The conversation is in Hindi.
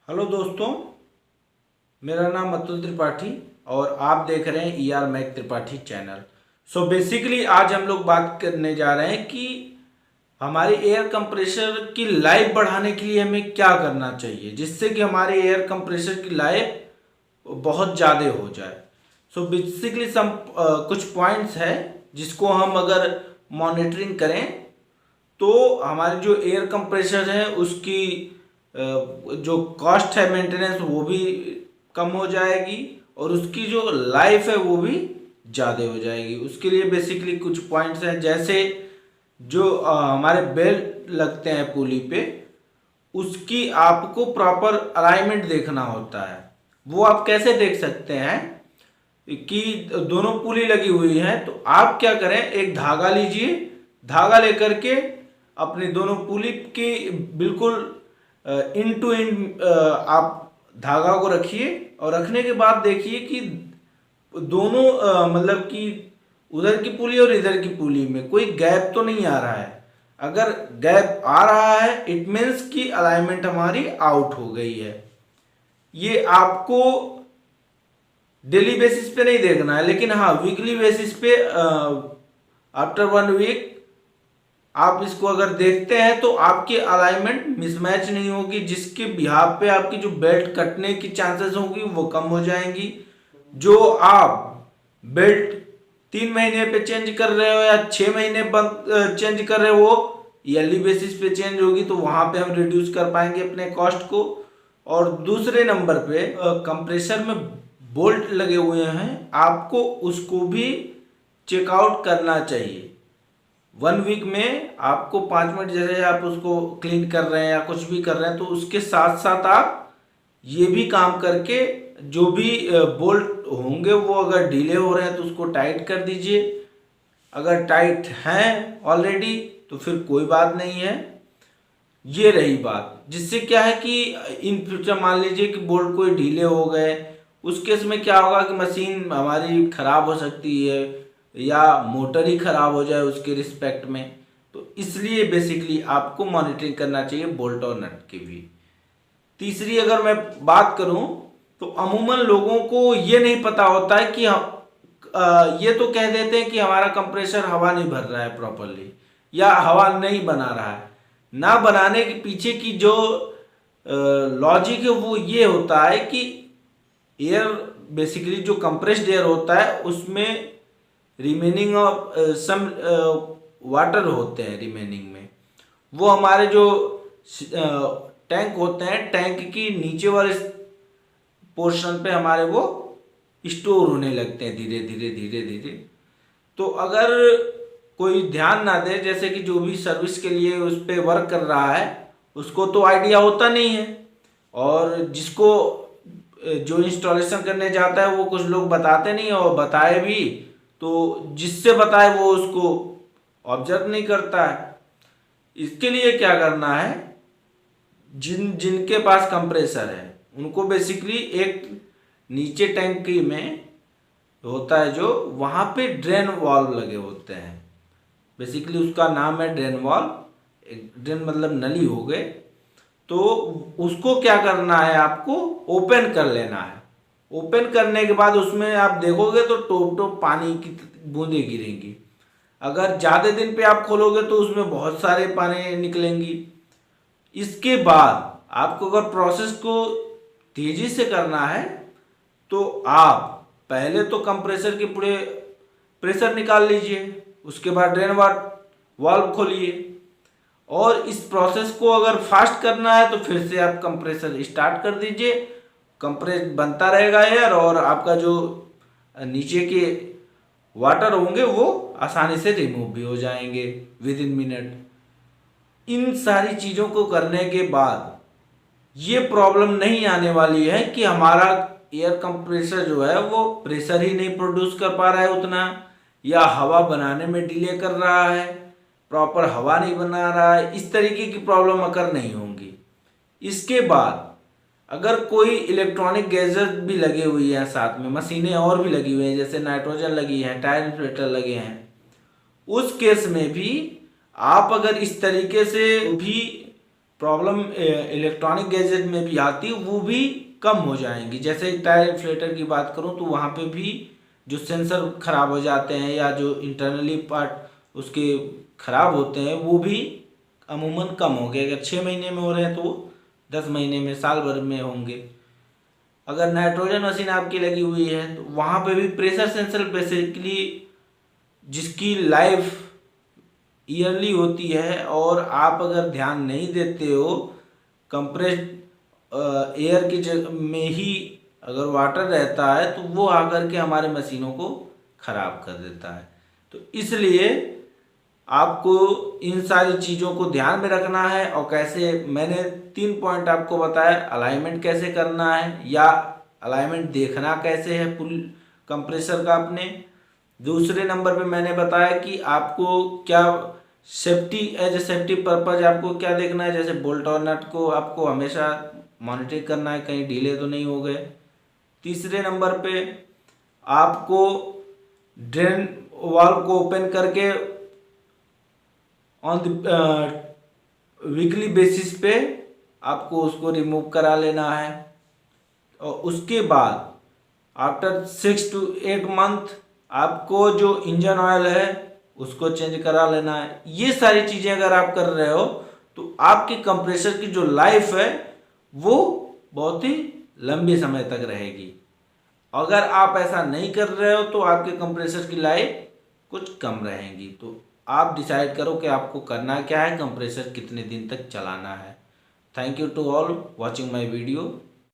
हेलो दोस्तों, मेरा नाम अतुल त्रिपाठी और आप देख रहे हैं ERMEC Tripathi channel. So basically आज हम लोग बात करने जा रहे हैं कि हमारे एयर कंप्रेसर की लाइफ बढ़ाने के लिए हमें क्या करना चाहिए जिससे कि हमारे एयर कंप्रेसर की लाइफ बहुत ज़्यादा हो जाए। सो बेसिकली कुछ पॉइंट्स है जिसको हम अगर मॉनिटरिंग करें तो हमारे जो एयर कंप्रेसर है उसकी जो कॉस्ट है मेंटेनेंस वो भी कम हो जाएगी और उसकी जो लाइफ है वो भी ज़्यादा हो जाएगी। उसके लिए बेसिकली कुछ पॉइंट्स हैं, जैसे जो हमारे बेल्ट लगते हैं पुली पे, उसकी आपको प्रॉपर अलाइनमेंट देखना होता है। वो आप कैसे देख सकते हैं कि दोनों पुली लगी हुई है तो आप क्या करें, एक धागा लीजिए, धागा लेकर के अपनी दोनों पुली की बिल्कुल इन टू इन आप धागा को रखिए और रखने के बाद देखिए कि दोनों मतलब कि उधर की पुली और इधर की पुली में कोई गैप तो नहीं आ रहा है। अगर गैप आ रहा है इट मीन्स कि अलाइनमेंट हमारी आउट हो गई है। ये आपको डेली बेसिस पे नहीं देखना है, लेकिन हाँ वीकली बेसिस पे आफ्टर 1 वीक आप इसको अगर देखते हैं तो आपकी अलाइनमेंट मिसमैच नहीं होगी, जिसके बिहाफ पे आपकी जो बेल्ट कटने की चांसेस होगी वो कम हो जाएंगी। जो आप बेल्ट 3 महीने पे चेंज कर रहे हो या 6 महीने चेंज कर रहे हो, ईयरली बेसिस पे चेंज होगी तो वहां पे हम रिड्यूस कर पाएंगे अपने कॉस्ट को। और दूसरे नंबर पे कंप्रेसर में बोल्ट लगे हुए हैं, आपको उसको भी चेकआउट करना चाहिए। 1 वीक में आपको 5 मिनट, जैसे आप उसको क्लीन कर रहे हैं या कुछ भी कर रहे हैं तो उसके साथ साथ आप ये भी काम करके जो भी बोल्ट होंगे वो अगर ढीले हो रहे हैं तो उसको टाइट कर दीजिए। अगर टाइट हैं ऑलरेडी तो फिर कोई बात नहीं है। ये रही बात, जिससे क्या है कि इन फ्यूचर मान लीजिए कि बोल्ट कोई ढीले हो गए, उस केस में क्या होगा कि मशीन हमारी खराब हो सकती है या मोटर ही खराब हो जाए उसके रिस्पेक्ट में। तो इसलिए बेसिकली आपको मॉनिटरिंग करना चाहिए बोल्ट और नट की भी। तीसरी अगर मैं बात करूं तो अमूमन लोगों को ये नहीं पता होता है कि ये तो कह देते हैं कि हमारा कंप्रेसर हवा नहीं भर रहा है प्रॉपरली या हवा नहीं बना रहा है। ना बनाने के पीछे की जो लॉजिक है वो ये होता है कि एयर बेसिकली जो कंप्रेस्ड एयर होता है उसमें रिमेनिंग ऑफ सम वाटर होते हैं रिमेनिंग में, वो हमारे जो टैंक होते हैं टैंक की नीचे वाले पोर्शन पे हमारे वो स्टोर होने लगते हैं धीरे धीरे धीरे धीरे। तो अगर कोई ध्यान ना दे, जैसे कि जो भी सर्विस के लिए उस पर वर्क कर रहा है उसको तो आइडिया होता नहीं है, और जिसको जो इंस्टॉलेशन करने जाता है वो कुछ लोग बताते नहीं और बताए भी तो जिससे बताए वो उसको ऑब्जर्व नहीं करता है। इसके लिए क्या करना है, जिनके पास कंप्रेसर है उनको बेसिकली एक नीचे टैंकी में होता है जो वहाँ पे ड्रेन वाल्व लगे होते हैं, बेसिकली उसका नाम है ड्रेन वाल्व। ड्रेन मतलब नली हो गए, तो उसको क्या करना है, आपको ओपन कर लेना है। ओपन करने के बाद उसमें आप देखोगे तो टोप टोप पानी की बूंदें गिरेंगी। अगर ज़्यादा दिन पे आप खोलोगे तो उसमें बहुत सारे पानी निकलेंगी। इसके बाद आपको अगर प्रोसेस को तेजी से करना है तो आप पहले तो कंप्रेसर के पूरे प्रेशर निकाल लीजिए, उसके बाद ड्रेन वाल्व खोलिए, और इस प्रोसेस को अगर फास्ट करना है तो फिर से आप कंप्रेसर स्टार्ट कर दीजिए। कंप्रेस बनता रहेगा एयर और आपका जो नीचे के वाटर होंगे वो आसानी से रिमूव भी हो जाएंगे विद इन मिनट। इन सारी चीज़ों को करने के बाद ये प्रॉब्लम नहीं आने वाली है कि हमारा एयर कंप्रेसर जो है वो प्रेशर ही नहीं प्रोड्यूस कर पा रहा है उतना, या हवा बनाने में डिले कर रहा है, प्रॉपर हवा नहीं बना रहा है। इस तरीके की प्रॉब्लम अगर नहीं होंगी। इसके बाद अगर कोई इलेक्ट्रॉनिक गैजेट भी लगे हुई हैं साथ में, मशीनें और भी लगी हुई हैं जैसे नाइट्रोजन लगी है, टायर इन्फ्लेटर लगे हैं, उस केस में भी आप अगर इस तरीके से भी प्रॉब्लम इलेक्ट्रॉनिक गैजेट में भी आती है वो भी कम हो जाएंगी। जैसे टायर इन्फ्लेटर की बात करूं तो वहाँ पे भी जो सेंसर खराब हो जाते हैं या जो इंटरनली पार्ट उसके खराब होते हैं वो भी अमूमन कम हो गए। अगर 6 महीने में हो रहे हैं तो 10 महीने में, साल भर में होंगे। अगर नाइट्रोजन मशीन आपकी लगी हुई है तो वहाँ पे भी प्रेशर सेंसर बेसिकली जिसकी लाइफ ईयरली होती है, और आप अगर ध्यान नहीं देते हो कंप्रेस्ड एयर की जगह में ही अगर वाटर रहता है तो वो आकर के हमारे मशीनों को ख़राब कर देता है। तो इसलिए आपको इन सारी चीज़ों को ध्यान में रखना है। और कैसे, मैंने 3 पॉइंट आपको बताया, अलाइनमेंट कैसे करना है या अलाइनमेंट देखना कैसे है फुल कंप्रेसर का अपने। दूसरे नंबर पे मैंने बताया कि आपको क्या safety, as a safety purpose आपको क्या देखना है, जैसे बोल्ट और नट को आपको हमेशा मॉनिटर करना है कहीं ढीले तो नहीं हो गए। तीसरे नंबर पे आपको ड्रेन वाल्व को ओपन करके ऑन द वीकली बेसिस पे आपको उसको रिमूव करा लेना है। और उसके बाद आफ्टर 6 to 8 मंथ आपको जो इंजन ऑयल है उसको चेंज करा लेना है। ये सारी चीज़ें अगर आप कर रहे हो तो आपके कंप्रेसर की जो लाइफ है वो बहुत ही लंबे समय तक रहेगी। अगर आप ऐसा नहीं कर रहे हो तो आपके कंप्रेसर की लाइफ कुछ कम रहेगी। तो आप डिसाइड करो कि आपको करना क्या है, कंप्रेसर कितने दिन तक चलाना है। Thank you to all watching my video.